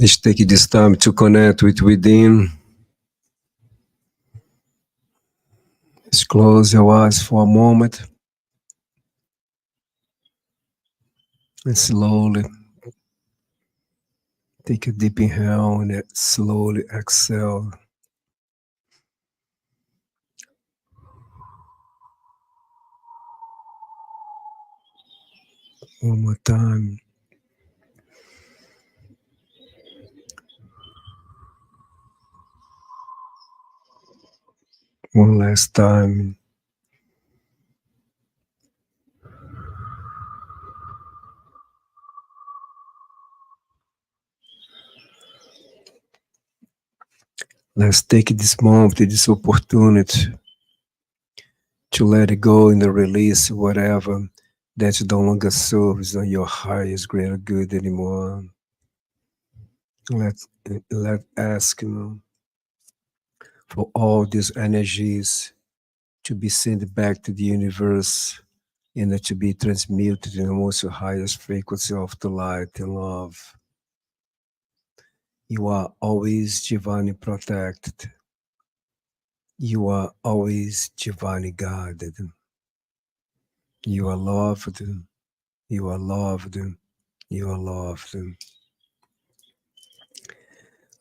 Let's take this time to connect with within. Just close your eyes for a moment and slowly take a deep inhale and slowly exhale. One more time. One last time. Let's take this moment, this opportunity to let it go and release whatever that no longer serves on your highest greater good anymore. Let ask, for all these energies to be sent back to the universe and to be transmuted in the most highest frequency of the light and love. You are always divinely protected. You are always divinely guided. You are loved. You are loved. You are loved.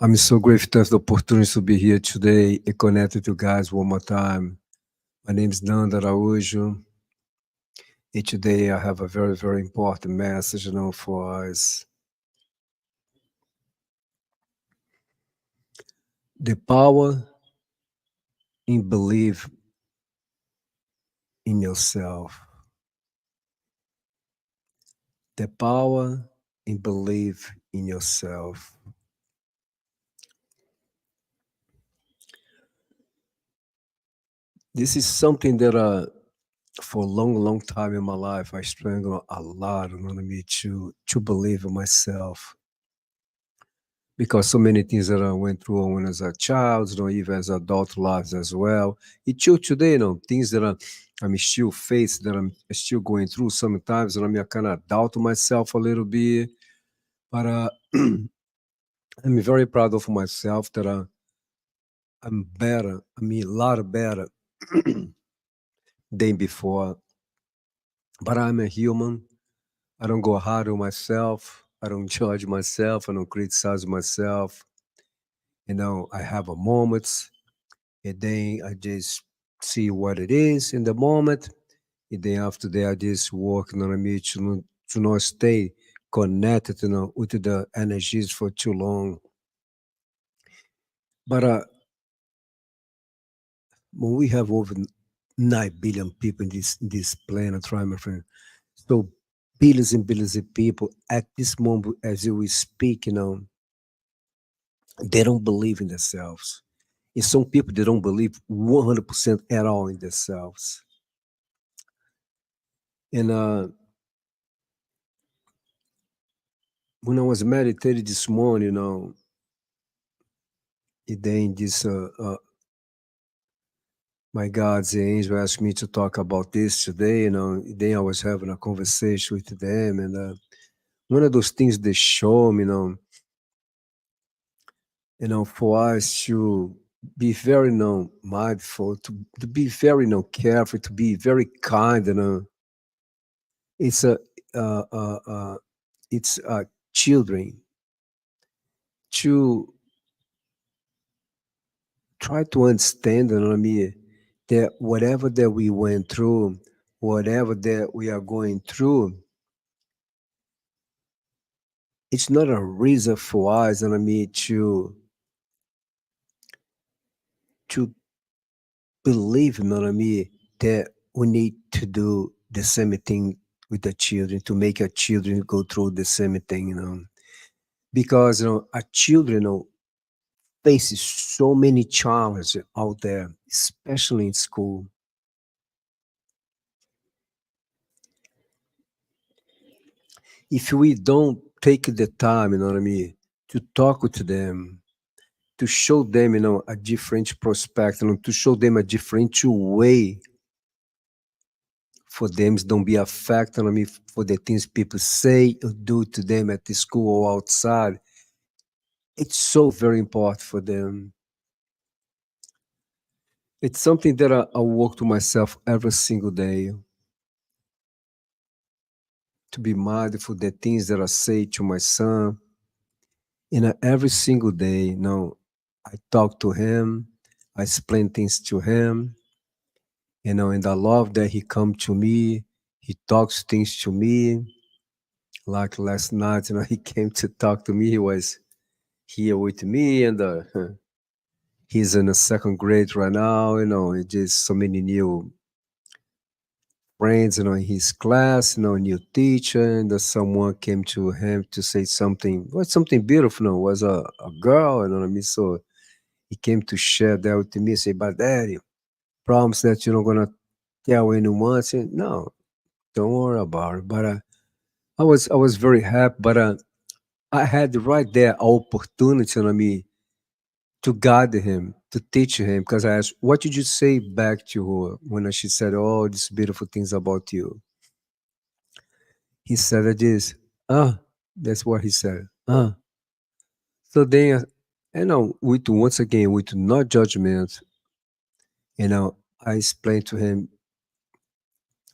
I'm so grateful to have the opportunity to be here today and connect with you guys one more time. My name is Nanda Araújo, and today I have a very, very important message for us. The power in belief in yourself. The power in belief in yourself. This is something that for a long, long time in my life, I struggled a lot on me to believe in myself. Because so many things that I went through when I was a child, even as adult lives as well. And till today, things that I'm still faced, that I'm still going through sometimes, and I kind of doubt myself a little bit. But I'm very proud of myself that I'm better, a lot better than before. But I'm a human. I don't go hard on myself. I don't judge myself. I don't criticize myself. I have a moments, and then I just see what it is in the moment. And then after that, I just work on me to not stay connected, with the energies for too long. But when we have over 9 billion people in this planet, right, my friend? So billions and billions of people at this moment, as we speak, they don't believe in themselves. And some people, they don't believe 100% at all in themselves. And when I was meditating this morning, and then my God's angel asked me to talk about this today, then I was having a conversation with them, and one of those things they show me, for us to be very, mindful, to be very, careful, to be very kind, it's a, uh, uh, uh, it's children to try to understand, that whatever that we went through, whatever that we are going through, it's not a reason for us, and I mean, to believe, you know what I mean, that we need to do the same thing with the children to make our children go through the same thing, because our children, faces so many challenges out there, especially in school. If we don't take the time, you know what I mean, to talk with them, to show them, a different perspective, to show them a different way for them to don't be affected, I mean, for the things people say or do to them at the school or outside. It's so very important for them. It's something that I work to myself every single day to be mindful the things that I say to my son. Every single day, I talk to him, I explain things to him, and I love that he come to me, he talks things to me. Like last night, he came to talk to me. He was here with me, and he's in the second grade right now. He just so many new friends, in his class, new teacher, and someone came to him to say something, was something beautiful, was a girl, you know what I mean? So he came to share that with me, say, but daddy, promise that you're not gonna tell anyone. I said, no, don't worry about it. But I was very happy, but I had right there opportunity, you know what I mean, to guide him, to teach him, because I asked, what did you say back to her when she said, oh, these beautiful things about you? He said this, that's what he said. So then, with once again, with no judgment, I explained to him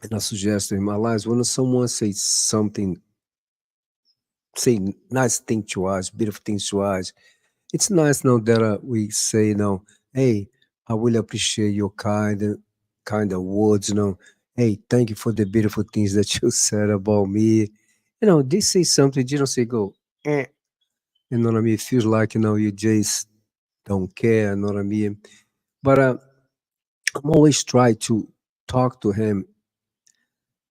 and I suggest to him, Elias, when someone says something, say nice thing to us, beautiful things to us, it's nice now that we say, hey, I really appreciate your kind of words, hey, thank you for the beautiful things that you said about me. They say something, you don't say go, eh, you know what I mean? It feels like, you just don't care, you know what I mean? But I'm always try to talk to him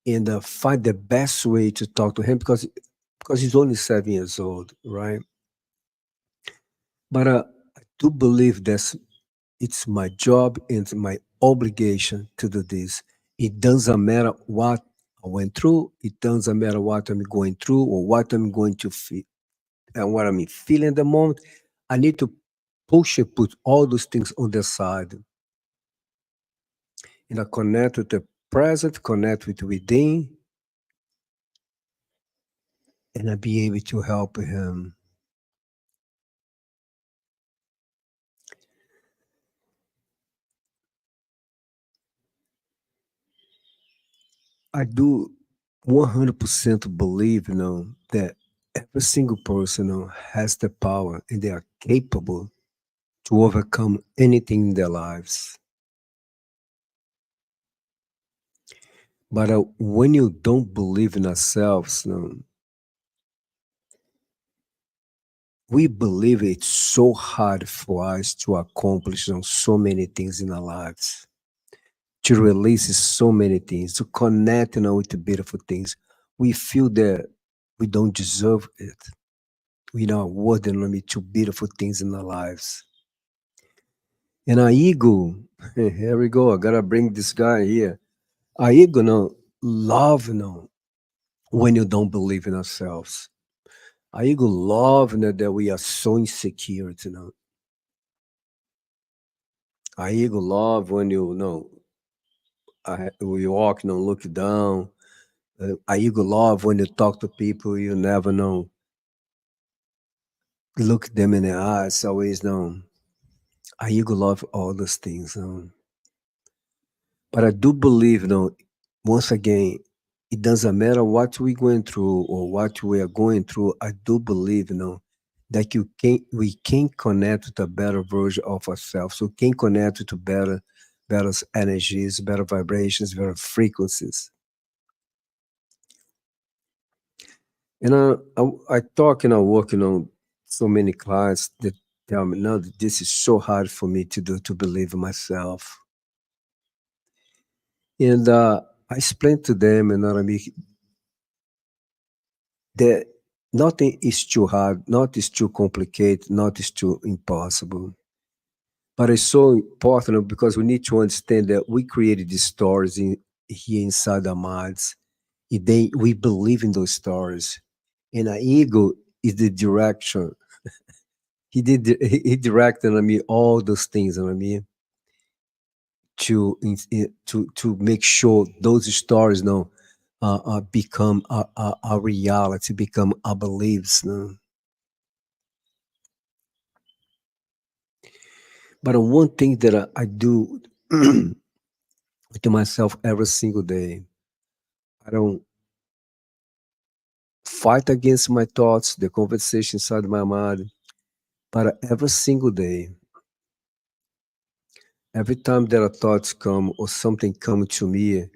and find the best way to talk to him because he's only 7 years old, right? But I do believe that it's my job and my obligation to do this. It doesn't matter what I went through. It doesn't matter what I'm going through or what I'm going to feel and what I'm feeling at the moment. I need to push and put all those things on the side and I connect with the present, connect with within, and I be able to help him. I do 100% believe, that every single person, has the power and they are capable to overcome anything in their lives. But when you don't believe in ourselves, we believe it's so hard for us to accomplish, so many things in our lives, to release so many things, to connect, with the beautiful things. We feel that we don't deserve it. We not worthy, to beautiful things in our lives. And our ego, here we go. I gotta bring this guy here. Our ego, love, when you don't believe in ourselves. Our ego love, that we are so insecure, Our ego love when we walk, look down. Our ego love when you talk to people you never know. Look them in the eyes, always know. Our ego love all those things. But I do believe, once again, it doesn't matter what we're going through or what we are going through. I do believe, that we can connect with a better version of ourselves. We can connect to better better energies, better vibrations, better frequencies. And I talk and I working on so many clients that tell me, no, this is so hard for me to do, to believe in myself. And I explain to them, and I mean, that nothing is too hard, not is too complicated, not is too impossible. But it's so important because we need to understand that we created these stories here inside our minds. They, we believe in those stories. And our ego is the direction. He directed on me all those things, and I mean, to make sure those stories now become a reality, become our beliefs. No? But one thing that I do to myself every single day, I don't fight against my thoughts, the conversation inside my mind, but every single day, every time that a thoughts come or something come to me,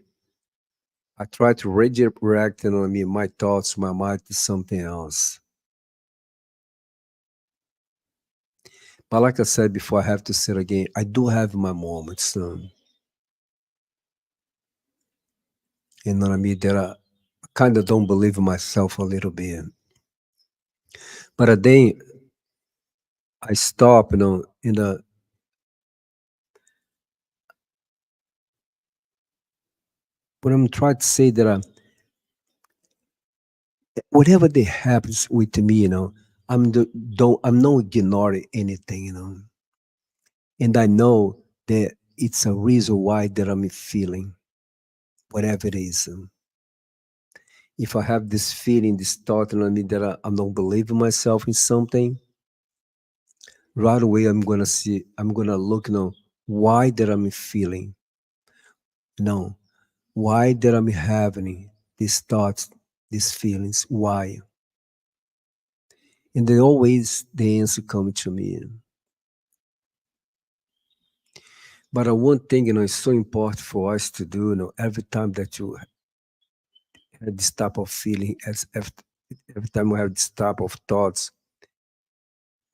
I try to redirect on me my thoughts, my mind to something else. But like I said before, I have to say it again. I do have my moments, you know what I mean? That I kind of don't believe in myself a little bit. But then I stop, in the what I'm trying to say that whatever that happens with me, I'm not ignoring anything, and I know that it's a reason why that I'm feeling whatever it is. If I have this feeling, this thought, and I mean that I don't believe in myself in something, right away I'm gonna look, why that I'm feeling, no, why that I'm having these thoughts, these feelings, why? And then always the answer comes to me. But one thing, is so important for us to do, every time that you have this type of feeling, every time we have this type of thoughts,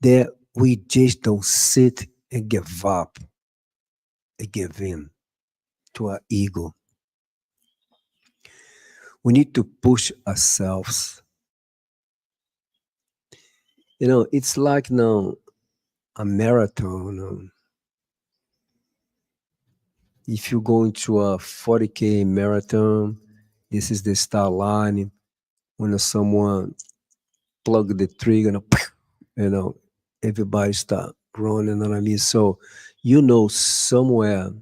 that we just don't sit and give up and give in to our ego. We need to push ourselves. It's like now a marathon. If you go into a 40K marathon, this is the start line. When someone plug the trigger, you know, everybody start running. You know what I mean? So, somewhere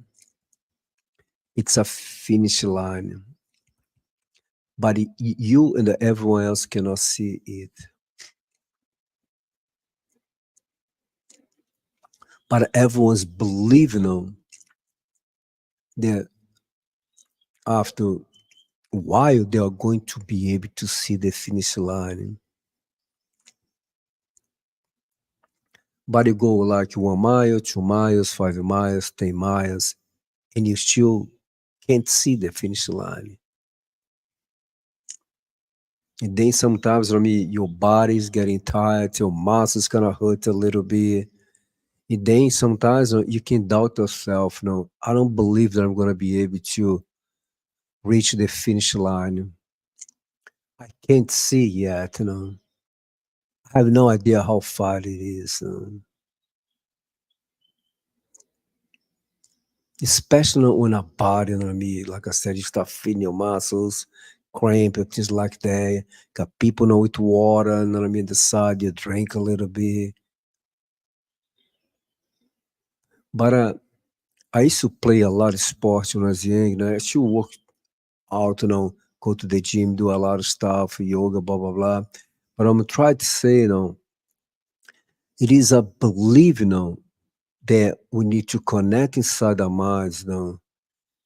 it's a finish line, but you and everyone else cannot see it. But everyone's believing that after a while they are going to be able to see the finish line. But you go like 1 mile, 2 miles, 5 miles, 10 miles, and you still can't see the finish line. And then sometimes, I mean, your body's getting tired, your muscles kind of hurt a little bit. And then sometimes you can doubt yourself. I don't believe that I'm going to be able to reach the finish line. I can't see yet. I have no idea how far it is. Especially when a body, you know what I mean? Like I said, you start feeling your muscles, cramp and things like that. Got people know with water, you know what I mean? Decide you drink a little bit. But I used to play a lot of sports when I was young. I used to work out, go to the gym, do a lot of stuff, yoga, blah, blah, blah. But I'm trying to say, it is a belief, that we need to connect inside our minds,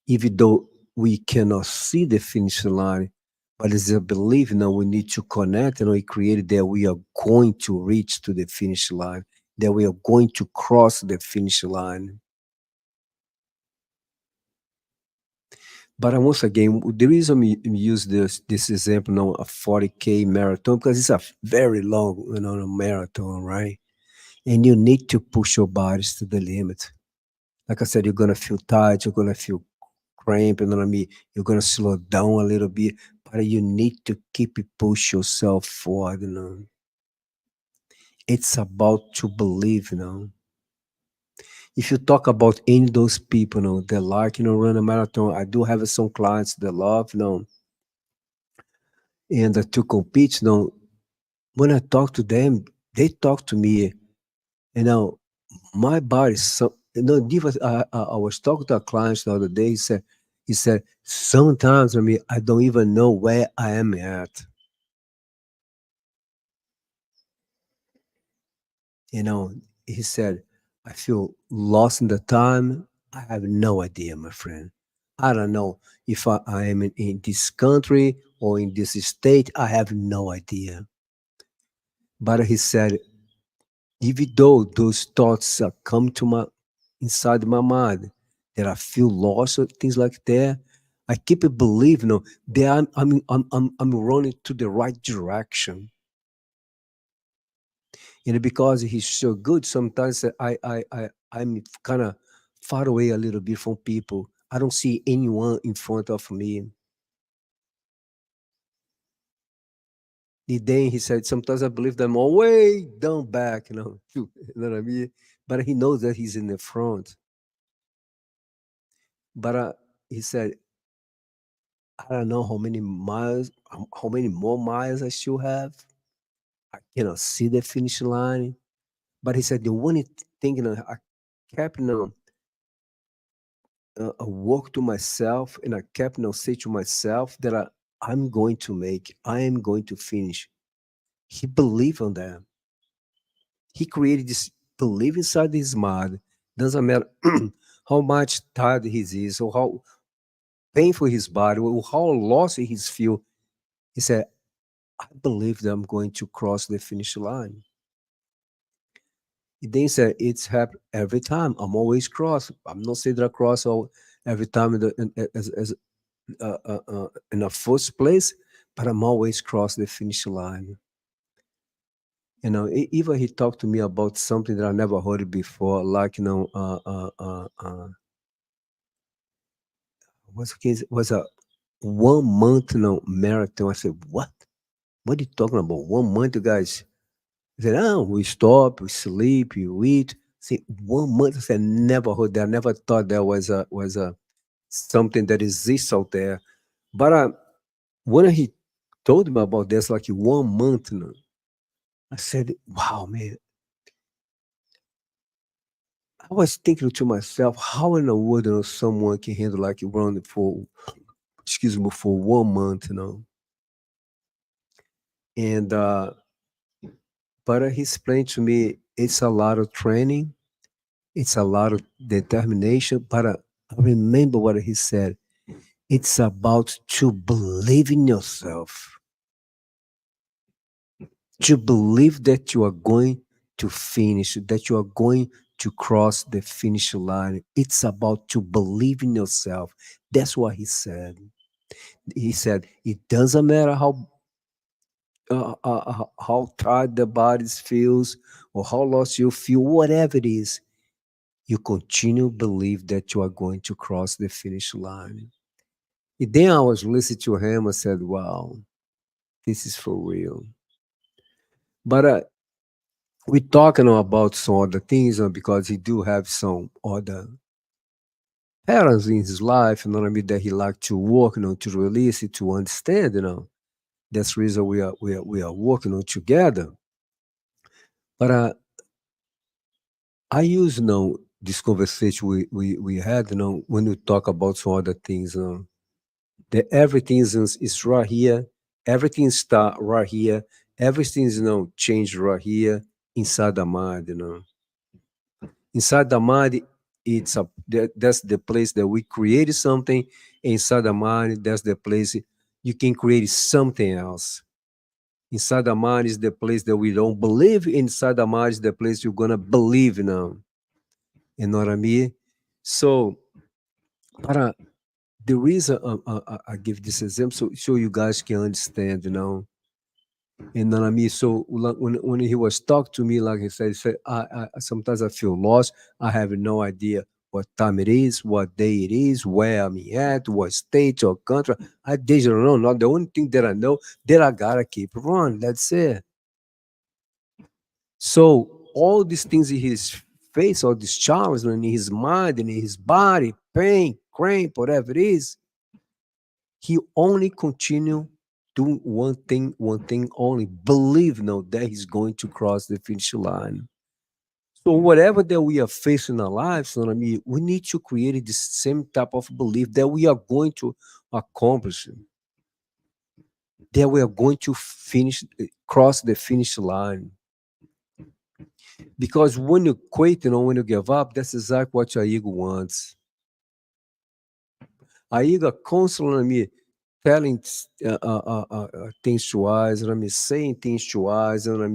even though we cannot see the finish line, but it's a belief now we need to connect and we create that we are going to reach to the finish line, that we are going to cross the finish line. But once again, the reason we use this example now, a 40K marathon, because it's a very long, marathon, right? And you need to push your bodies to the limit. Like I said, you're gonna feel tired, you're gonna feel cramp, you know what I mean? You're gonna slow down a little bit, but you need to keep it push yourself forward. It's about to believe. If you talk about any of those people, that like, run a marathon, I do have some clients that love, and to compete. When I talk to them, they talk to me, you know, my body, different. I was talking to a client the other day. He said, sometimes, I don't even know where I am at. You know, he said, I feel lost in the time. I have no idea, my friend. I don't know if I am in this country or in this state. I have no idea. But he said, even though those thoughts come to my inside my mind, that I feel lost or things like that, I keep it believing, that I'm running to the right direction. Because he's so good, sometimes I'm kind of far away a little bit from people. I don't see anyone in front of me. And then he said, sometimes I believe them all way down back, you know what I mean? But he knows that he's in the front. But he said, I don't know how many miles, how many more miles I still have. I cannot see the finish line. But he said the one thing, I kept, work to myself, and I kept, say to myself that I'm going to make, I am going to finish. He believed on that. He created this belief inside his mind. Doesn't matter how much tired he is, or how painful his body, or how lost he feel. He said, I believe that I'm going to cross the finish line. He then said, it's happened every time. I'm always cross. I'm not saying that I cross all every time in the first place, but I'm always cross the finish line. Even he talked to me about something that I never heard before, like, was a 1 month, marathon. I said, what? What are you talking about? 1 month, guys? He said, oh, we stop, we sleep, you eat. See, 1 month. I said, never heard that. I never thought that was a something that exists out there. But when he told me about this, like 1 month, I said, wow, man. I was thinking to myself, how in the world, someone can handle like run for, excuse me, for 1 month. And but he explained to me, it's a lot of training, it's a lot of determination. But I remember what he said. It's about to believe in yourself, to believe that you are going to finish, that you are going to cross the finish line. It's about to believe in yourself. That's what he said. He said, it doesn't matter how tired the body feels, or how lost you feel, whatever it is, you continue to believe that you are going to cross the finish line. And then I was listening to him. I said, wow, this is for real. But we're talking about some other things, because he do have some other patterns in his life, you know what I mean, that he like to work, to release it, to understand. That's the reason we are working on together. But I use, this conversation we had, when we talk about some other things, that everything is right here, everything start right here, everything is, changed right here inside the mind. Inside the mind, that's the place that we created something. Inside the mind, that's the place you can create something else. Inside the mind is the place that we don't believe. Inside the mind is the place you're gonna believe now. You know what I mean? So, but the reason I give this example so you guys can understand, and then I mean, so when he was talking to me, like he said, I sometimes I feel lost. I have no idea what time it is, what day it is, where I'm at, what state or country. I don't know. Not the only thing that I know that I gotta keep running. That's it. So all these things in his face, all these challenges in his mind and in his body, pain, cramp, whatever it is, he only continue doing one thing only. Believe now that he's going to cross the finish line. So whatever that we are facing in our lives, you know what I mean, we need to create the same type of belief that we are going to accomplish it, that we are going to cross the finish line. Because when you quit, when you give up, that's exactly what your ego wants. Our ego constantly me telling things to us, saying things to us, and I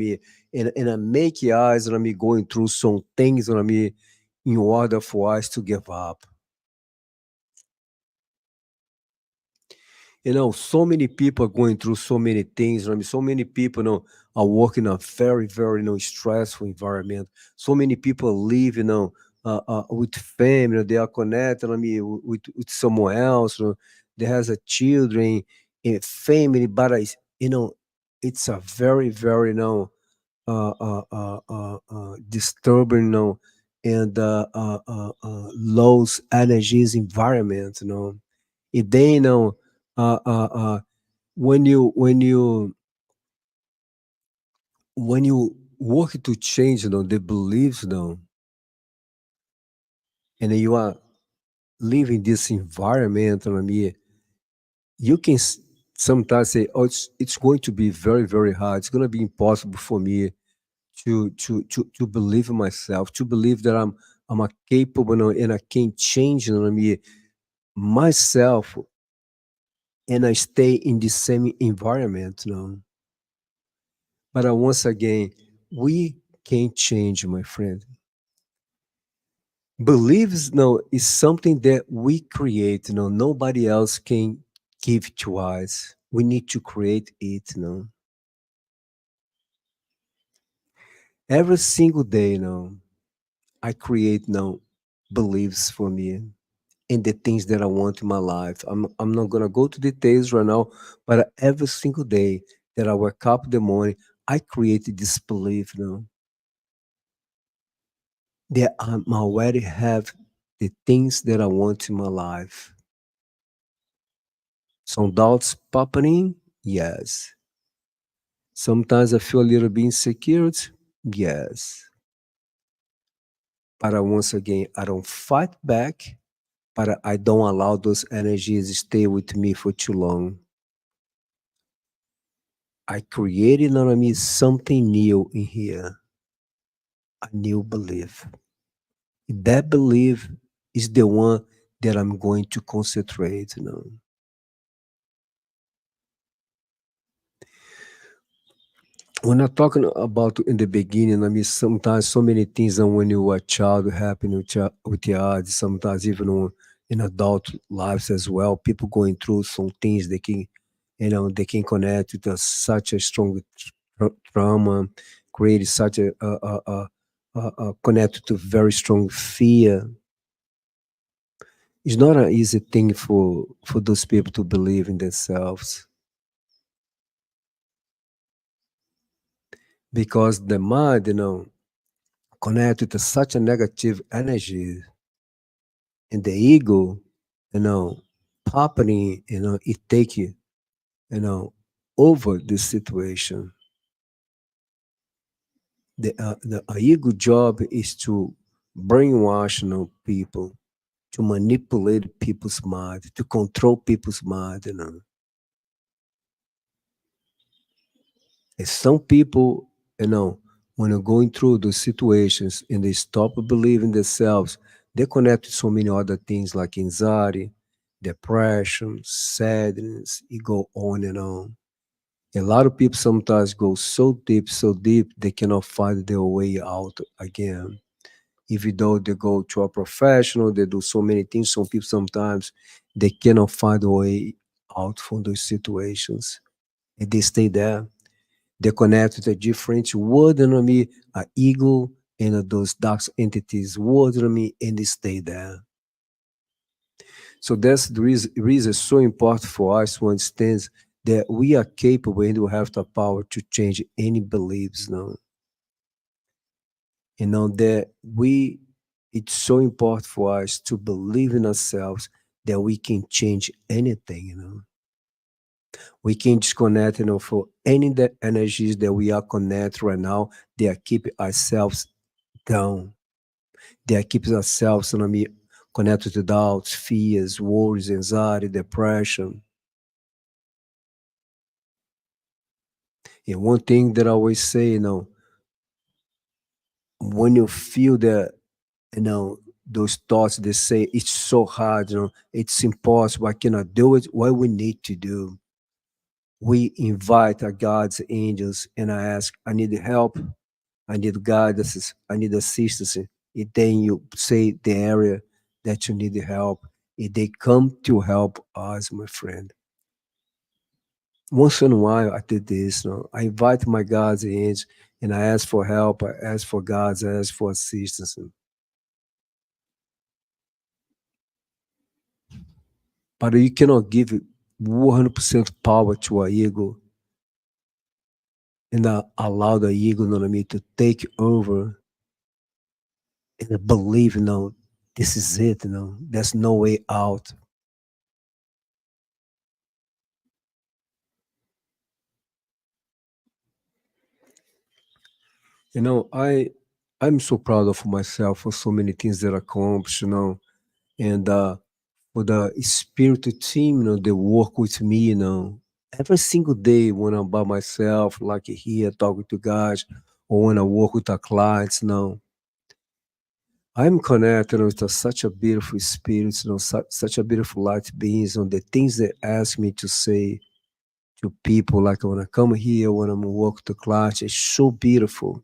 make us, going through some things, in order for us to give up. So many people are going through so many things. So many people, are working in a very, very, stressful environment. So many people live, with family. They are connected. With someone else. They has a children, a family, but it's a very, very, disturbing, and lows energies environment. If they uh, uh, uh, when you work to change, the beliefs, and you are living this environment, you can sometimes say, "Oh, it's going to be very, very hard. It's going to be impossible for me to believe in myself, to believe that I'm a capable, and I can change, myself, and I stay in the same environment, But once again, we can change, my friend. Beliefs, is something that we create. Nobody else can give to us. We need to create it. Every single day, I create beliefs for me and the things that I want in my life. I'm not gonna go to details right now, but every single day that I wake up in the morning, I create this belief, that I'm already have the things that I want in my life. Some doubts popping in, yes. Sometimes I feel a little bit insecure, yes. But once again, I don't fight back, but I don't allow those energies to stay with me for too long. I created, something new in here, a new belief. That belief is the one that I'm going to concentrate, When I'm talking about in the beginning, sometimes so many things, and when you were a child happen with your eyes, sometimes even in adult lives as well, people going through some things they can connect with such a strong trauma, create such connected to very strong fear. It's not an easy thing for those people to believe in themselves, because the mind, connected to such a negative energy, and the ego, popping, it take over the situation. The ego job is to brainwash, people, to manipulate people's mind, to control people's mind, And some people, when they're going through those situations and they stop believing themselves, they connect to so many other things like anxiety, depression, sadness. It go on and on. A lot of people sometimes go so deep, they cannot find their way out again. even though they go to a professional, they do so many things. Some people sometimes they cannot find a way out from those situations, and they stay there. They connect with a different world enemy, a ego, and those dark entities world enemy, and they stay there. So that's the reason it's so important for us to understand that we are capable and we have the power to change any beliefs. That we it's so important for us to believe in ourselves that we can change anything. We can disconnect, for any the energies that we are connected right now, they are keeping ourselves down. They are keeping ourselves, connected to doubts, fears, worries, anxiety, depression. And one thing that I always say, when you feel that, those thoughts, they say it's so hard, it's impossible, I cannot do it. What we need to do, we invite our God's angels and I ask, I need help, I need guidance, I need assistance. And then you say the area that you need help, and they come to help us, my friend. Once in a while, I did this. I invite my God's angels and I ask for help. I ask for God's, I ask for assistance. But you cannot give it 100% power to our ego and allow the ego, to take over and believe, this is it, there's no way out. I'm so proud of myself for so many things that I accomplished, and for the spirit team, they work with me, every single day when I'm by myself, like here talking to guys, or when I work with our clients, I'm connected with such a beautiful spirit, such a beautiful light beings, on the things they ask me to say to people, like when I come here, when I'm work to class, it's so beautiful.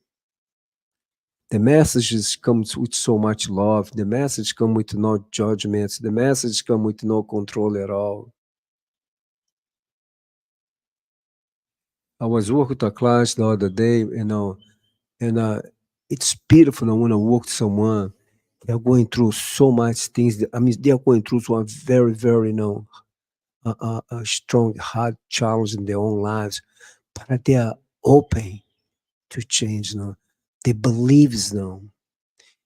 The messages comes with so much love. The message come with no judgments. The message come with no control at all. I was working with a client the other day, and it's beautiful when I work with someone. They're going through so much things. I mean, they are going through some very, very, a strong, hard challenge in their own lives, but they are open to change. They believe,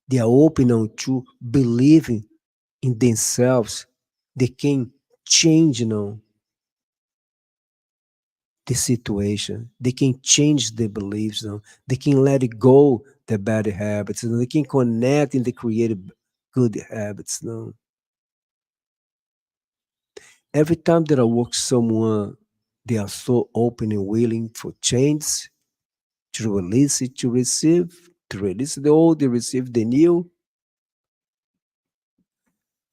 they are open to believing in themselves. They can change, the situation. They can change their beliefs. They can let it go the bad habits. They can connect and they create good habits. Every time that I work someone, they are so open and willing for change, to release it, to release the old, they receive the new.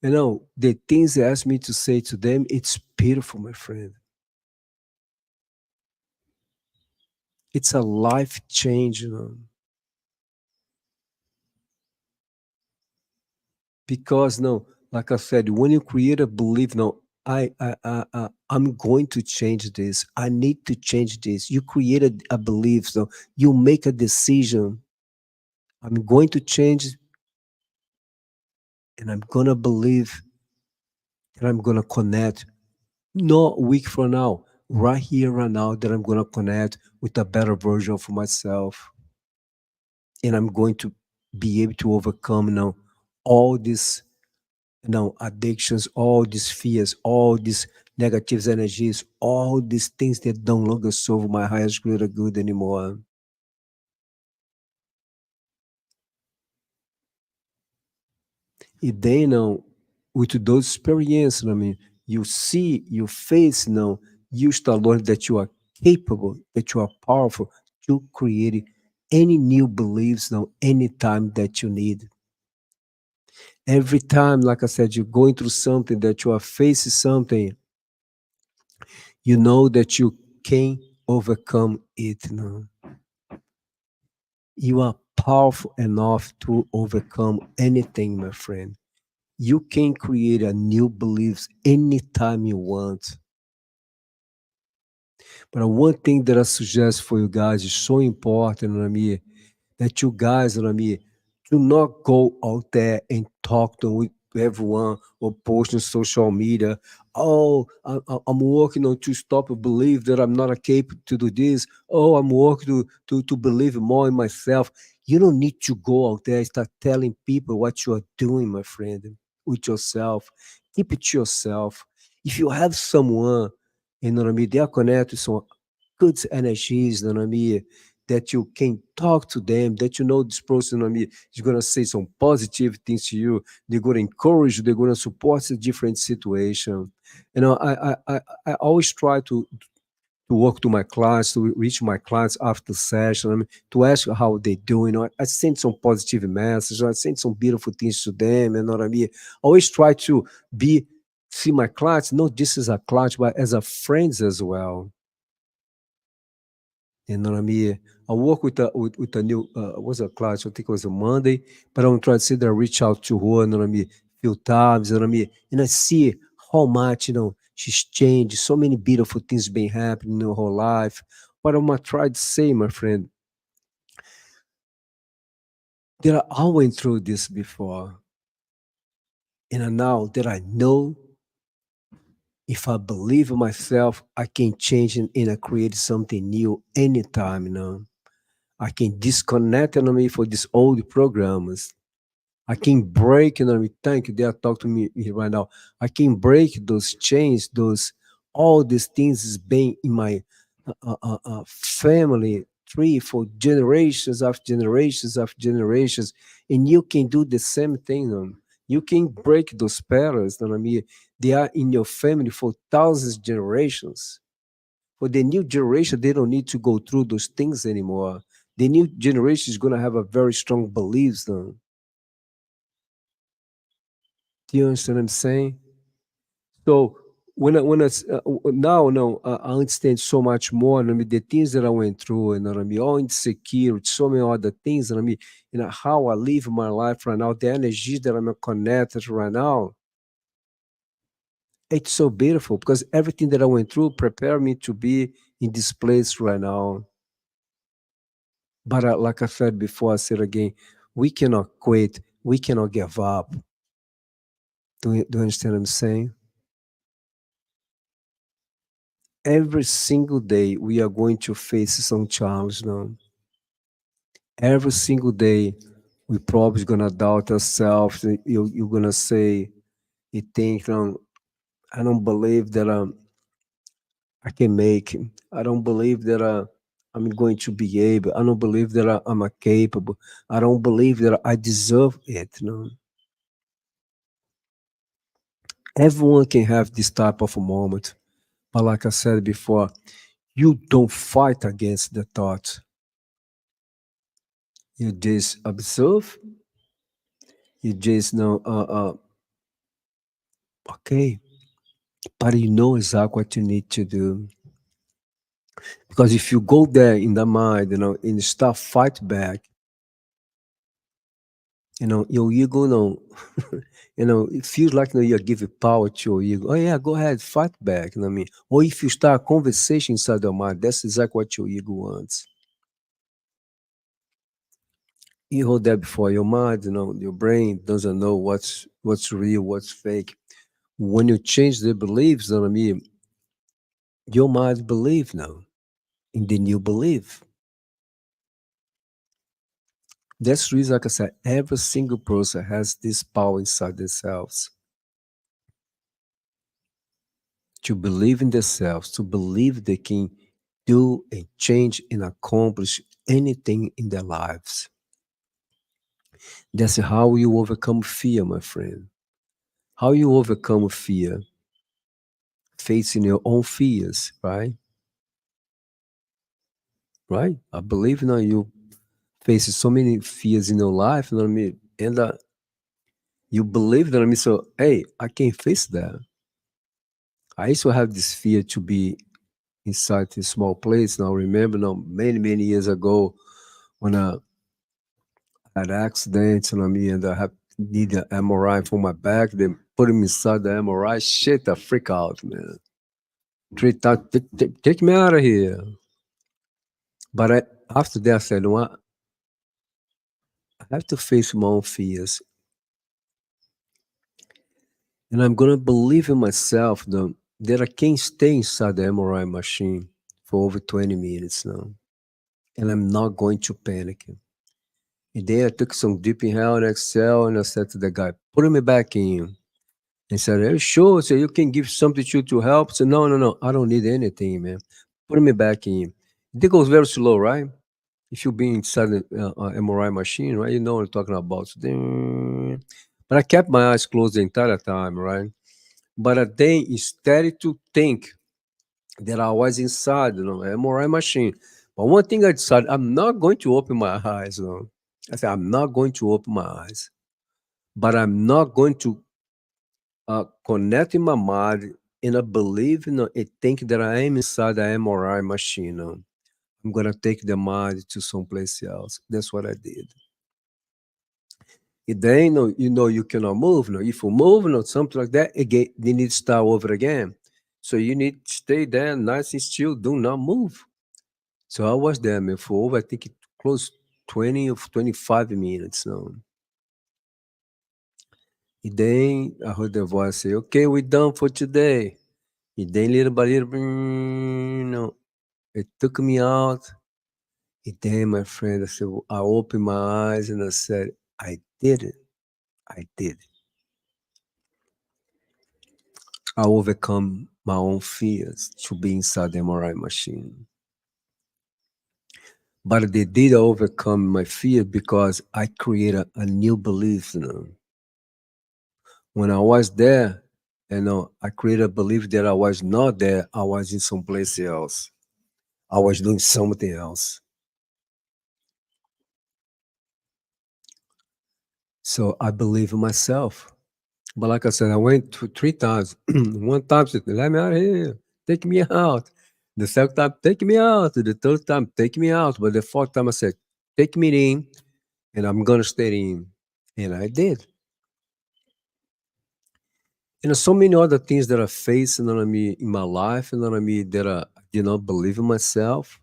The things they ask me to say to them, it's beautiful, my friend. It's a life change, because like I said, when you create a belief, I'm going to change this. I need to change this. You created a belief, so you make a decision. I'm going to change, and I'm gonna believe, and I'm gonna connect. Not a week from now, right here, right now, that I'm gonna connect with a better version of myself, and I'm going to be able to overcome all these addictions, all these fears, all these negative energies, all these things that don't longer serve my highest greater good anymore. And then, with those experiences, you see, you face, you start learning that you are capable, that you are powerful to create any new beliefs anytime that you need. Every time, like I said, you're going through something, that you are facing something, you know that you can overcome it. You are powerful enough to overcome anything, my friend. You can create a new beliefs anytime you want. But one thing that I suggest for you guys is so important, Rami, that you guys, Rami, do not go out there and talk to everyone or post on social media. Oh, I'm working on to stop a belief that I'm not capable to do this. Oh, I'm working to believe more in myself. You don't need to go out there and start telling people what you are doing, my friend, with yourself. Keep it to yourself. If you have someone, you know what I mean, they are connected to some good energies, you know what I mean, that you can talk to them, that you know this person, you know what I mean, is gonna say some positive things to you. They're gonna encourage you, they're gonna support a different situation. You know, I always try to work to my clients, to reach my clients after the session, I mean, to ask how they doing. You know, I send some positive messages, I send some beautiful things to them, you know what I mean? I always try to be see my clients not just as a client, but as a friends as well. You know what I mean? I work with a new was a class, I think it was a Monday, but I'm trying to say that I reach out to her, you know what I mean, few times, you know what I mean? And I see how much, you know, she's changed, so many beautiful things been happening in her whole life. But I'm gonna try to say, my friend, that I went through this before. And now that I know if I believe in myself, I can change and I create something new anytime, you know. I can disconnect, you know, me for these old programs. I can break, you know, me. Thank you. They are talking to me right now. I can break those chains, those all these things is being in my family tree for generations after generations after generations, and you can do the same thing. You can break those patterns. You know what I mean? They are in your family for thousands of generations. For the new generation, they don't need to go through those things anymore. The new generation is going to have a very strong beliefs. Though. Do you understand what I'm saying? So now no, I understand so much more. I mean, the things that I went through, and I mean, all insecurity, so many other things. And I mean, how I live my life right now, the energy that I'm connected right now, it's so beautiful because everything that I went through prepared me to be in this place right now. But like I said before, I said again, we cannot quit. We cannot give up. Do you understand what I'm saying? Every single day, we are going to face some challenge now. Every single day, we probably gonna doubt ourselves. You're gonna say, you think, I don't believe that I can make it. I don't believe that I'm going to be able. I don't believe that I'm capable. I don't believe that I deserve it. Everyone can have this type of a moment. But like I said before, you don't fight against the thought. You just observe. You just know, okay, but you know exactly what you need to do. Because if you go there in the mind, and start fight back, your ego, it feels like you're giving power to your ego. Oh yeah, go ahead, fight back. You know what I mean? Or if you start a conversation inside your mind, that's exactly what your ego wants. You hold that before your mind, your brain doesn't know what's real, what's fake. When you change the beliefs, you know what I mean, your mind believe now in the new belief. That's the reason, like I said, every single person has this power inside themselves to believe in themselves, to believe they can do and change and accomplish anything in their lives. That's how you overcome fear, my friend. How you overcome fear, facing your own fears, right? Right? I believe now you face so many fears in your life, you know what I mean? And you believe that, I mean, so, hey, I can face that. I used to have this fear to be inside a small place. Now, remember, now, many, many years ago, when had accidents, you know what I mean, and I have need an MRI for my back. They put him inside the MRI. Shit, I freak out, man. 3 times, take me out of here. But after that, I said, you know what? I have to face my own fears, and I'm gonna believe in myself that I can stay inside the MRI machine for over 20 minutes now, and I'm not going to panic. And then I took some deep inhale and exhale, and I said to the guy, "Put me back in." And said, "Are you sure? So you can give something to help?" I said, "No, no, no. I don't need anything, man. Put me back in." It goes very slow, right? If you be inside the MRI machine, right? You know what I'm talking about. So but I kept my eyes closed the entire time, right? But then instead to think that I was inside, MRI machine. But one thing I decided, I'm not going to open my eyes. I said, I'm not going to open my eyes, but I'm not going to connect in my mind and I believe, and think that I am inside the MRI machine. I'm gonna take the mind to someplace else. That's what I did. And then you cannot move. If you move, something like that, again, you need to start over again. So you need to stay there, nice and still, do not move. So I was there, man, for over, I think it close 20 or 25 minutes now. And then I heard the voice say, "Okay, we're done for today." And then little by little, it took me out. And then, my friend, I opened my eyes and I said, I did it. I did it. I overcome my own fears to be inside the MRI machine. But they did overcome my fear because I created a new belief. When I was there, I created a belief that I was not there. I was in someplace else. I was doing something else. So I believe in myself. But like I said, I went to 3 times. One time said, "Let me out of here. Take me out." The second time, "Take me out." The third time, "Take me out." But the fourth time I said, "Take me in, and I'm gonna stay in." And I did. And there's so many other things that I faced, in my life, that I did not believe in myself.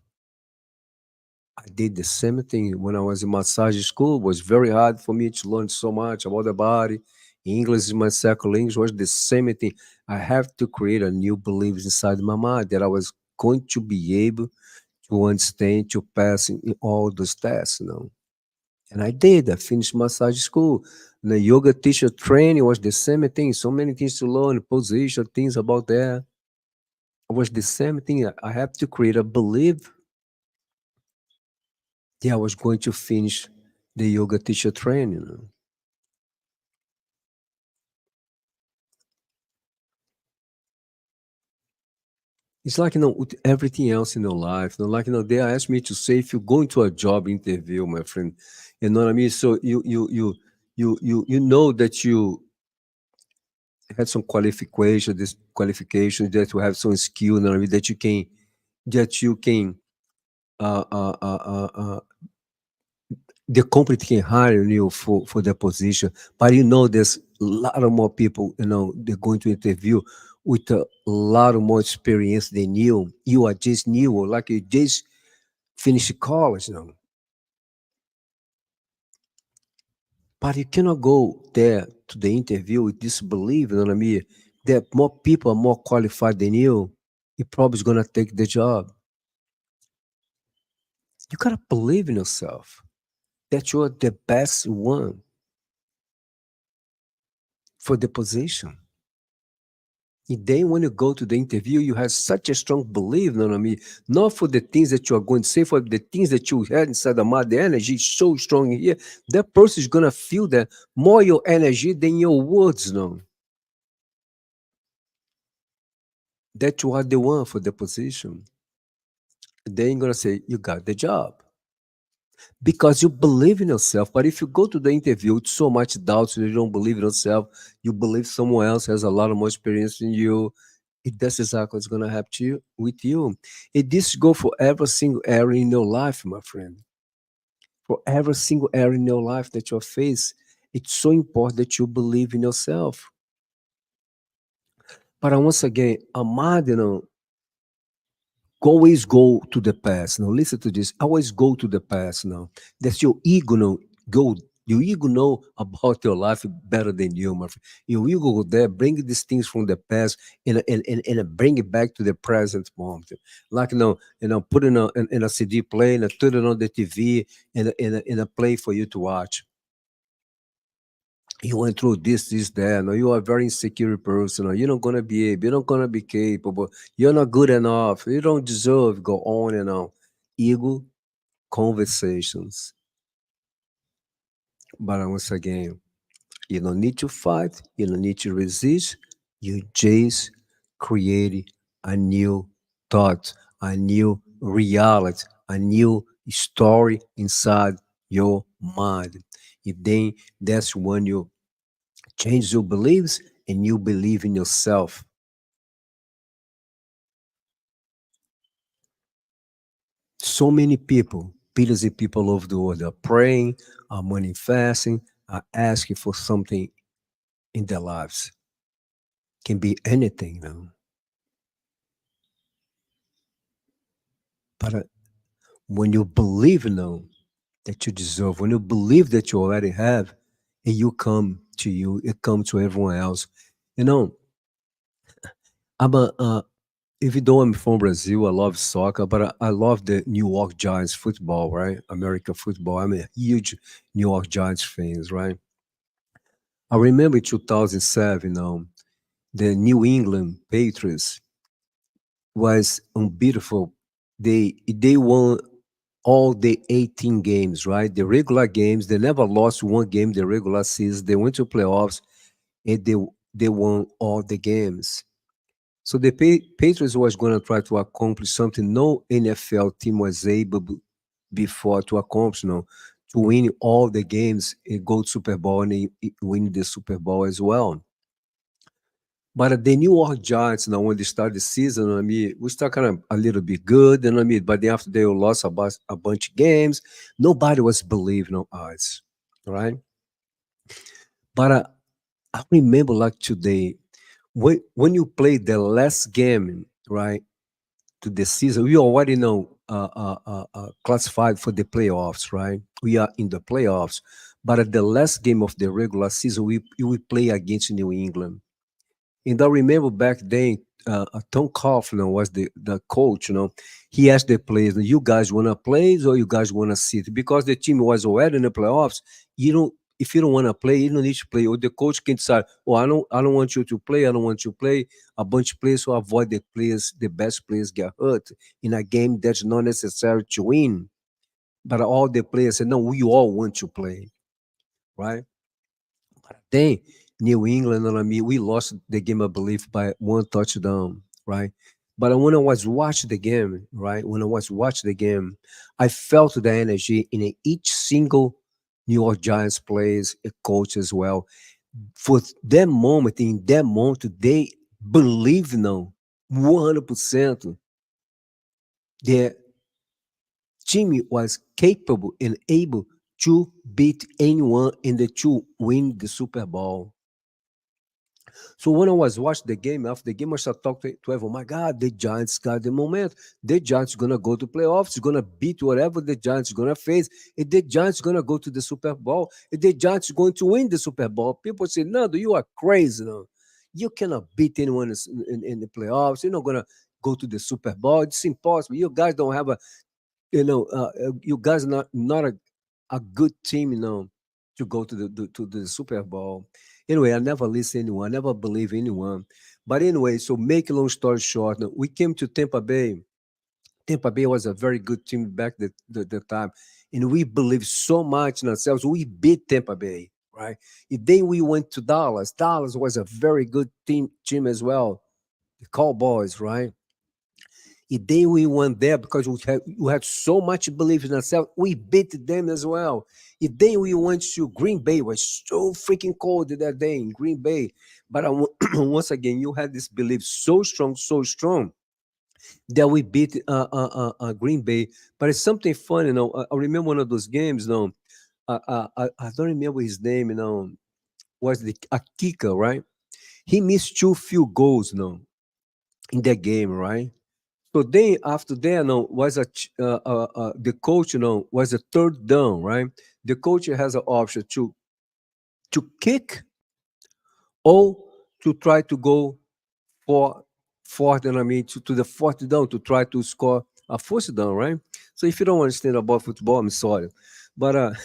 I did the same thing when I was in massage school. It was very hard for me to learn so much about the body. English is my second language. Was the same thing. I have to create a new beliefs inside my mind that I was going to be able to understand, to pass in all those tests. And I did. I finished massage school. The yoga teacher training was the same thing. So many things to learn, position, things about that. It was the same thing. I have to create a belief that I was going to finish the yoga teacher training. It's like with everything else in your life. Like they asked me to say if you go into a job interview, my friend, you know what I mean. So you know that you had some qualification, this qualification that you have some skill, you know what I mean, that you can uh, uh, uh, uh, uh, the company can hire you for the position, but there's a lot of more people, they're going to interview with a lot of more experience than you. You are just new, or like you just finished college. But you cannot go there to the interview with this belief, you know what I mean, that more people are more qualified than you. You're probably gonna take the job. You gotta believe in yourself that you're the best one for the position. And then when you go to the interview, you have such a strong belief, you know what I mean? Not for the things that you are going to say, for the things that you had inside the mind. The energy is so strong here. That person is gonna feel that more your energy than your words. That you are the one for the position. Then you're gonna say, you got the job. Because you believe in yourself. But if you go to the interview with so much doubt, you don't believe in yourself, you believe someone else has a lot of more experience than you, that's exactly what's gonna happen to you. And this go for every single area in your life, my friend. for every single area in your life that you face. It's so important that you believe in yourself. But once again, amar, always go to the past. Now, listen to this. Always go to the past. Now, that's your ego. Now, go. Your ego know about your life better than you, my friend. Your ego go there, bring these things from the past and bring it back to the present moment. Like put in a CD player and put it on the TV and a play for you to watch. You went through this, that. No, you are a very insecure person. Or you're not gonna be able. You're not gonna be capable. You're not good enough. You don't deserve. Go on and on. Ego conversations. But once again, you don't need to fight. You don't need to resist. You just create a new thought, a new reality, a new story inside your mind. And then that's when you change your beliefs and you believe in yourself. So many people, billions of people all over the world are praying, are manifesting, are asking for something in their lives. Can be anything now. But when you believe now that you deserve, when you believe that you already have, and you come to you, it comes to everyone else. You know, I'm a even though I'm from Brazil, I love soccer, but I love the New York Giants football, right? American football. I'm a huge New York Giants fans, right? I remember 2007, the New England Patriots was unbeatable. They won all the 18 games, right? The regular games. They never lost one game the regular season. They went to playoffs and they won all the games. So the Patriots was going to try to accomplish something no NFL team was able before to accomplish, to win all the games and go to Super Bowl and win the Super Bowl as well. But the New York Giants, when they started the season, we start kind of a little bit good, but then after they lost a bunch of games, nobody was believing on us, right? But I remember like today, when you play the last game, right? To the season. We already know classified for the playoffs, right? We are in the playoffs, but at the last game of the regular season, we play against New England. And I remember back then, Tom Coughlin was the coach. He asked the players, "You guys want to play or you guys want to sit?" Because the team was already in the playoffs. You don't. If you don't want to play, you don't need to play. Or the coach can decide, "Oh, I don't want you to play. I don't want you to play." A bunch of players to avoid the best players get hurt in a game that's not necessary to win. But all the players said, "No, we all want to play, right?" Then New England, we lost the game, I believe, by one touchdown, right? But when I was watching the game, right? When I was watching the game, I felt the energy in each single New York Giants players, a coach as well. For that moment, in that moment, they believe now 100% that Jimmy was capable and able to beat anyone and to win the Super Bowl. So when I was watching the game, after the game, I started talking to everyone. My God, the Giants got the moment. The Giants gonna go to playoffs. Gonna beat whatever the Giants gonna face. And the Giants gonna go to the Super Bowl. And the Giants going to win the Super Bowl. People say, "No, you are crazy. No, you cannot beat anyone in the playoffs. You're not gonna go to the Super Bowl. It's impossible. You guys don't have you guys not a good team, to go to the Super Bowl." Anyway, I never listen to anyone, I never believe anyone. But anyway, so make a long story short, we came to Tampa Bay. Tampa Bay was a very good team back the time, and we believed so much in ourselves. We beat Tampa Bay, right? And then we went to Dallas. Dallas was a very good team as well. The Cowboys, right? And then we went there because we had so much belief in ourselves. We beat them as well. And then we went to Green Bay. It was so freaking cold that day in Green Bay. But once again, you had this belief so strong, so strong. that we beat Green Bay. But it's something funny, I remember one of those games, I don't remember his name, was a kicker, right? He missed two field goals, in that game, right? So then after that, was the coach, was a third down, right? The coach has an option to kick or to try to go for fourth, and to the fourth down to try to score a first down, right? So if you don't understand about football, I'm sorry, but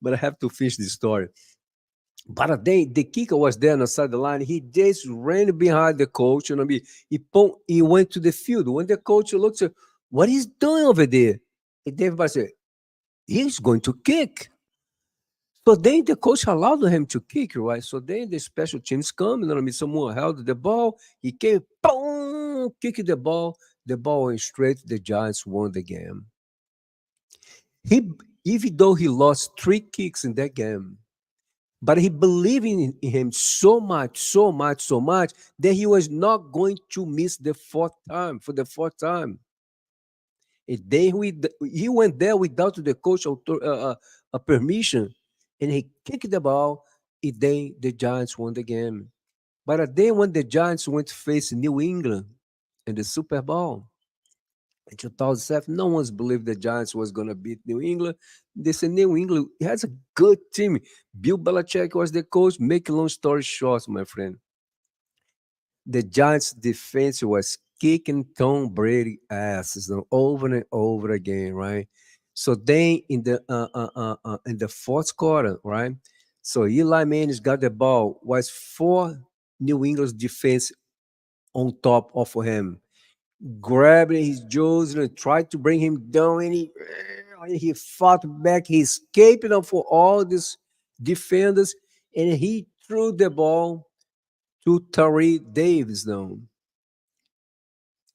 but I have to finish this story. But the kicker was there on the sideline. He just ran behind the coach, he went to the field. When the coach looked at what he's doing over there, and everybody said he's going to kick. So then the coach allowed him to kick, right? So then the special teams come, someone held the ball, he came, boom, kicked the ball went straight. The Giants won the game. He, even though he lost three kicks in that game, but he believed in him so much, so much, so much that he was not going to miss the fourth time for the fourth time. And then he went there without the coach permission, and he kicked the ball. And then the Giants won the game. But then when the Giants went to face New England in the Super Bowl in 2007, no one's believed the Giants was going to beat New England. They said New England has a good team. Bill Belichick was the coach. Make a long story short, my friend, the Giants defense was kicking Tom Brady asses, over and over again, right? So then in the fourth quarter, right? So Eli Manning got the ball, was four New England's defense on top of him, grabbing his jaws and tried to bring him down, and he fought back. He escaped for all these defenders, and he threw the ball to Tari Davis now,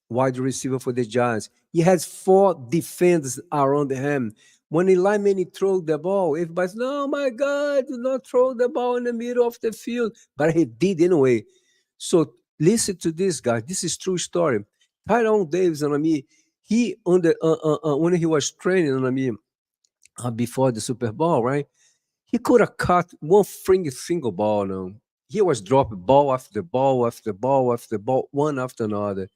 wide receiver for the Giants. He has four defenders around him. When Eli Manning threw the ball, everybody's, no, my God, do not throw the ball in the middle of the field. But he did anyway. So listen to this, guy. This is true story. Tyrone Davis, he on the when he was training, before the Super Bowl, right? He could have caught one single ball. No, he was dropping ball after ball after ball after ball, one after another.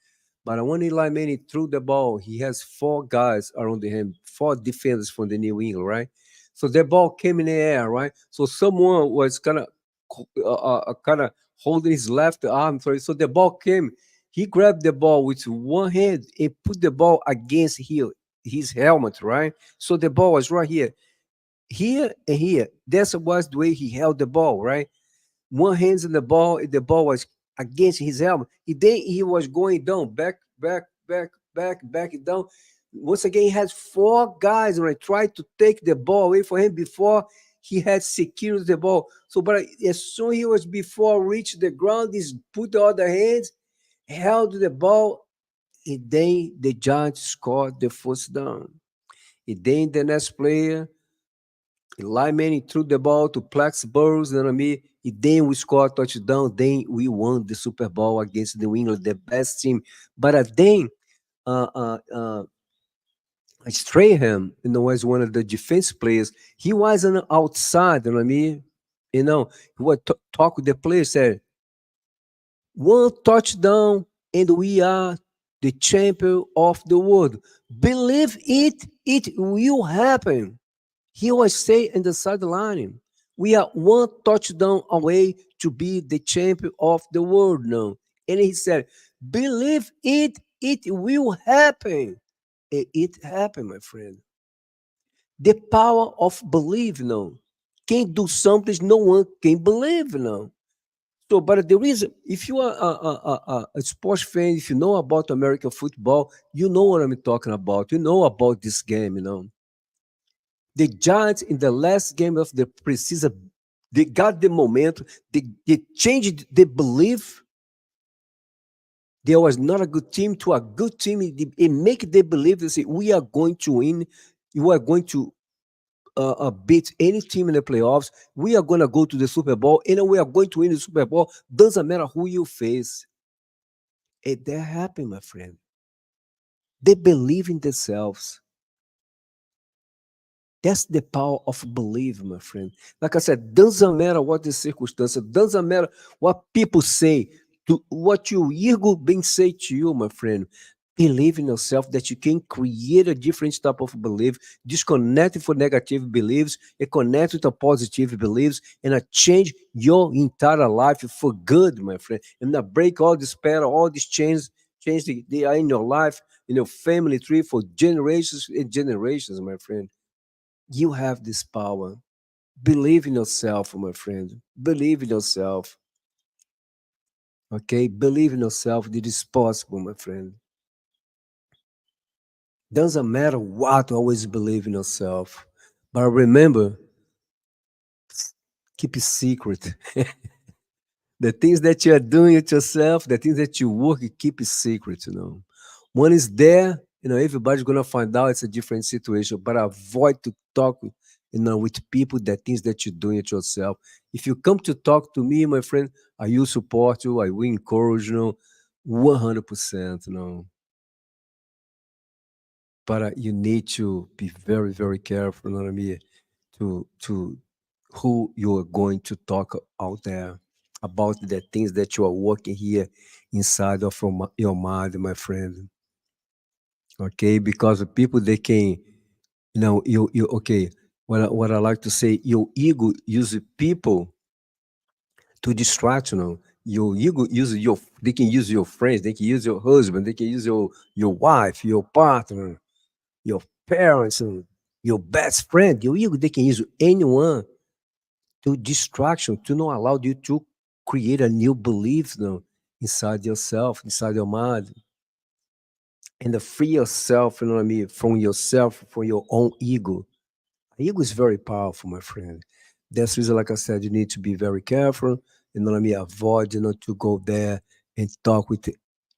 But when Eli Manning threw the ball, he has four guys around him, four defenders from the New England, right? So the ball came in the air, right? So someone was kind of holding his left arm. So the ball came. He grabbed the ball with one hand and put the ball against his helmet, right? So the ball was right here and here. That was the way he held the ball, right? One hand's in the ball, and the ball was against his helmet. Then he was going down, back down. Once again, he has four guys right tried to take the ball away from him before he had secured the ball. So, but as soon he was before reach the ground, he's put the other hands, held the ball, and then the Giants scored the first down. And then the next player, Eli Manning threw the ball to Plex Burrows, and then we scored a touchdown. Then we won the Super Bowl against New England, the best team. But then uh, uh, uh, Strahan, was one of the defense players. He was on the outside, he would talk with the players, said, one touchdown, and we are the champion of the world. Believe it, it will happen. He was saying in the sideline, we are one touchdown away to be the champion of the world now. And he said, believe it, it will happen. It happened, my friend. The power of belief now. Can't do something no one can believe now. So, but the reason, if you are a sports fan, if you know about American football, you know what I'm talking about. You know about this game. The Giants in the last game of the preseason, they got the momentum. They changed the belief. There was not a good team to a good team. It make they believe they say we are going to win. You are going to beat any team in the playoffs. We are going to go to the Super Bowl, and we are going to win the Super Bowl. Doesn't matter who you face. That happened, my friend. They believe in themselves. That's the power of belief, my friend. Like I said, doesn't matter what the circumstance, doesn't matter what people say, to what your ego been say to you, my friend. Believe in yourself that you can create a different type of belief, disconnect for negative beliefs, and connect with a positive beliefs, and change your entire life for good, my friend. And break all this pattern, all these chains, change they are in your life, in your family tree for generations and generations, my friend. You have this power. Believe in yourself, my friend. Believe in yourself. Okay? Believe in yourself. It is possible, my friend. Doesn't matter what, always believe in yourself. But remember, keep it secret. The things that you are doing it yourself, the things that you work, you keep it secret. One is there, everybody's gonna find out it's a different situation, but avoid to talk with people that things that you're doing it yourself. If you come to talk to me, my friend, I will support you, I will encourage 100%. But you need to be very, very careful, you know what I mean, to who you are going to talk out there about the things that you are working here inside of your mind, my friend. Okay, because the people they can, you okay. What I like to say, your ego uses people to distract. Your ego uses your. They can use your friends. They can use your husband. They can use your wife, your partner, your parents, and your best friend. Your ego. They can use anyone to distraction to not allow you to create a new belief inside yourself, inside your mind, and to free yourself, you know what I mean, from yourself, from your own ego. Ego is very powerful, my friend. That's the reason, like I said, you need to be very careful, you know what I mean, avoid, to go there and talk with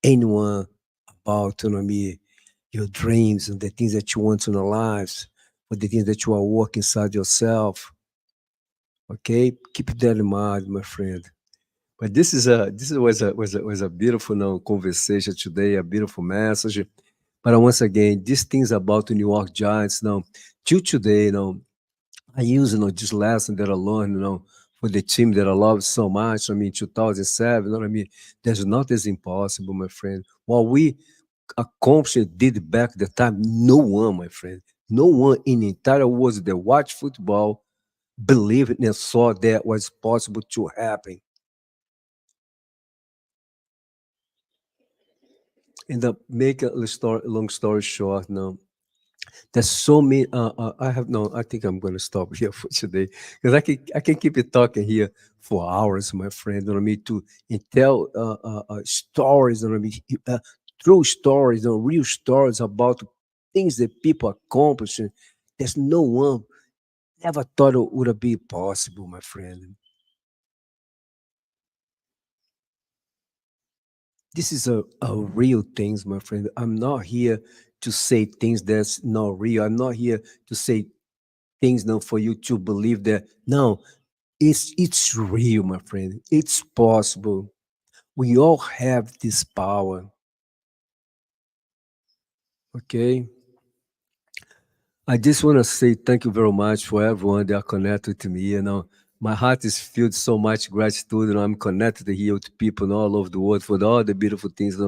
anyone about, you know what I mean, your dreams and the things that you want in your lives, or the things that you are working inside yourself. Okay? Keep that in mind, my friend. But this was a beautiful conversation today, a beautiful message. But once again, these things about the New York Giants, till today, I use this lesson that I learned, for the team that I love so much. I mean, 2007, you know what I mean? There's not as impossible, my friend. What we accomplished did back the time, no one, my friend, no one in the entire world that watched football believed and saw that was possible to happen. And make long story short, there's so many. I have no. I think I'm going to stop here for today because I can keep it talking here for hours, my friend. You know what I mean? To and tell stories. You know what I mean? True stories, real stories about things that people accomplishing. There's no one ever thought it would be possible, my friend. This is a real things, my friend. I'm not here to say things that's not real. I'm not here to say things now for you to believe that. No, it's real, my friend. It's possible. We all have this power. Okay. I just want to say thank you very much for everyone that are connected to me. My heart is filled so much gratitude, and I'm connected here with people all over the world for all the beautiful things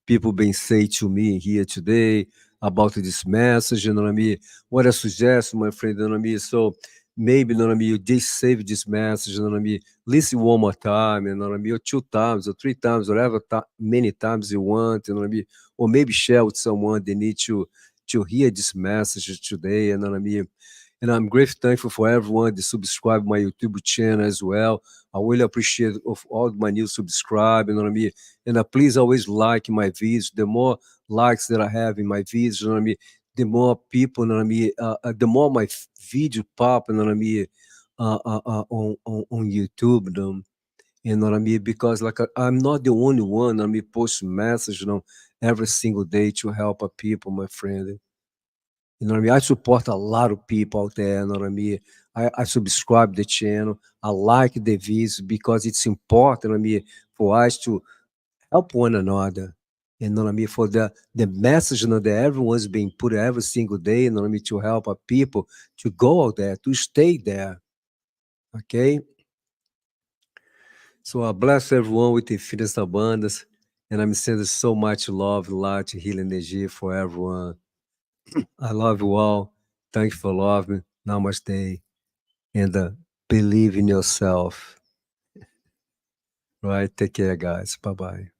people been saying to me here today about this message. You know what I mean? What I suggest, my friend, you know what I mean? So maybe, you know what I mean, you just save this message, you know what I mean? Listen one more time, you know what I mean? Or two times, or three times, whatever many times you want, you know what I mean? Or maybe share with someone they need to hear this message today, you know what I mean? And I'm grateful, thankful for everyone that subscribe my YouTube channel as well. I really appreciate of all my new subscribe, you know what I mean? And please always like my videos. The more likes that I have in my videos, you know what I mean? The more people, you know what I mean? The more my video pop, you know what I mean? On YouTube, you know what I mean? Because like I'm not the only one, I mean, post message, every single day to help people, my friend. You know what I mean? I support a lot of people out there, you know what I mean? I subscribe the channel. I like the videos because it's important, you know what I mean, for us to help one another. You know what I mean? For the message, you know, that everyone's being put every single day, you know what I mean, to help our people to go out there, to stay there. Okay? So I bless everyone with Infinitas Bandas, and I'm sending so much love, light, healing energy for everyone. I love you all. Thank you for loving. Namaste. And believe in yourself. Right? Take care, guys. Bye bye.